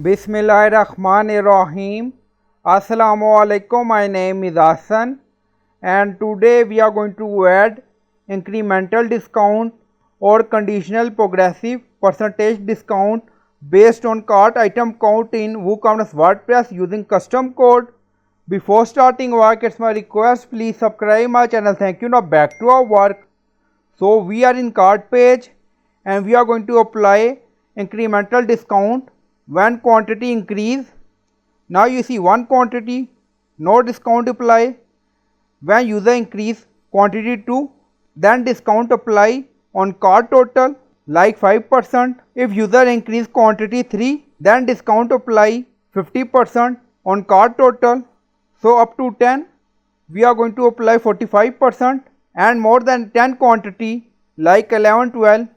Bismillahirrahmanirrahim. Assalamu alaikum. My name is Hassan and today we are going to add incremental discount or conditional progressive percentage discount based on cart item count in WooCommerce WordPress using custom code. Before starting work, it's my request, please subscribe my channel. Thank you. Now back to our work. So we are in cart page and we are going to apply incremental discount when quantity increase. Now you see one quantity, no discount apply. When user increase quantity 2, then discount apply on cart total like 5%. If user increase quantity 3, then discount apply 50% on cart total. So up to 10 we are going to apply 45%, and more than 10 quantity like 11, 12,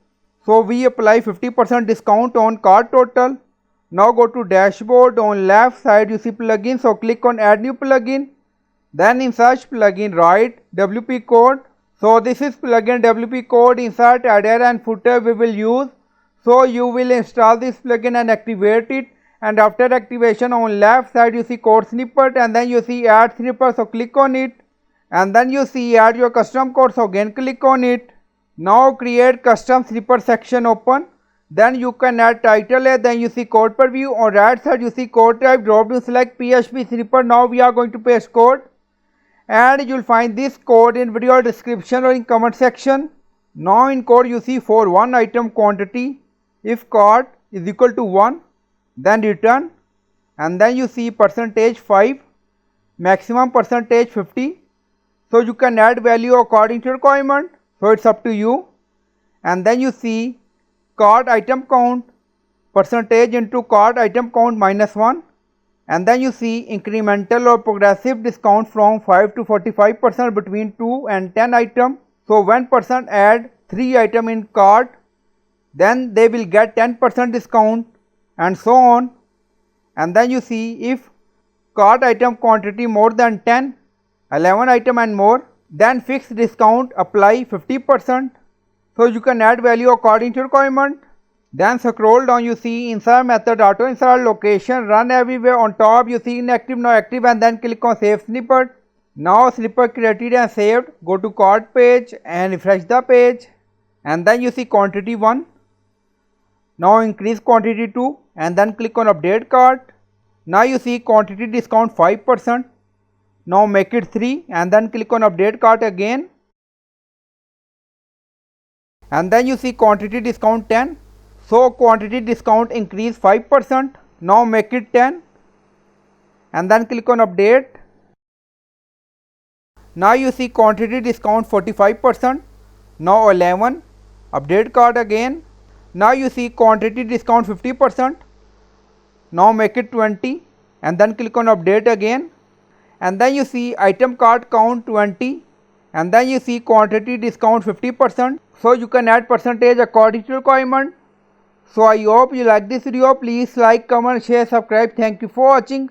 so we apply 50% discount on cart total. Now go to dashboard. On left side you see plugin, so click on add new plugin. Then in search plugin write WP code. So this is plugin WP code. Insert header and footer we will use. So you will install this plugin and activate it, and after activation on left side you see code snippet and then you see add snippet, so click on it, and then you see add your custom code, so again click on it. Now create custom snippet section open. Then you can add title, then you see code preview. On right side you see code type, drop down select PHP snippet. Now we are going to paste code, and you will find this code in video description or in comment section. Now in code you see for one item quantity, if cart is equal to 1, then return, and then you see percentage 5, maximum percentage 50. So you can add value according to requirement, so it's up to you. And then you see cart item count, percentage into cart item count -1, and then you see incremental or progressive discount from 5 to 45% between 2 and 10 items. So when person add 3 items in cart, then they will get 10% discount, and so on. And then you see if cart item quantity more than 10, 11 items and more, then fixed discount apply 50%. So you can add value according to requirement. Then scroll down, you see insert method, auto insert, location, run everywhere. On top you see inactive, now active, and then click on save snippet. Now snippet created and saved. Go to cart page and refresh the page, and then you see quantity 1. Now increase quantity 2 and then click on update cart. Now you see quantity discount 5%. Now make it 3 and then click on update cart again. And then you see quantity discount 10. So quantity discount increase 5%. Now make it 10 and then click on update. Now you see quantity discount 45%. Now 11, update cart again. Now you see quantity discount 50%. Now make it 20 and then click on update again. And then you see item cart count 20 and then you see quantity discount 50%. So you can add percentage according to requirement. So I hope you like this video. Please like, comment, share, subscribe. Thank you for watching.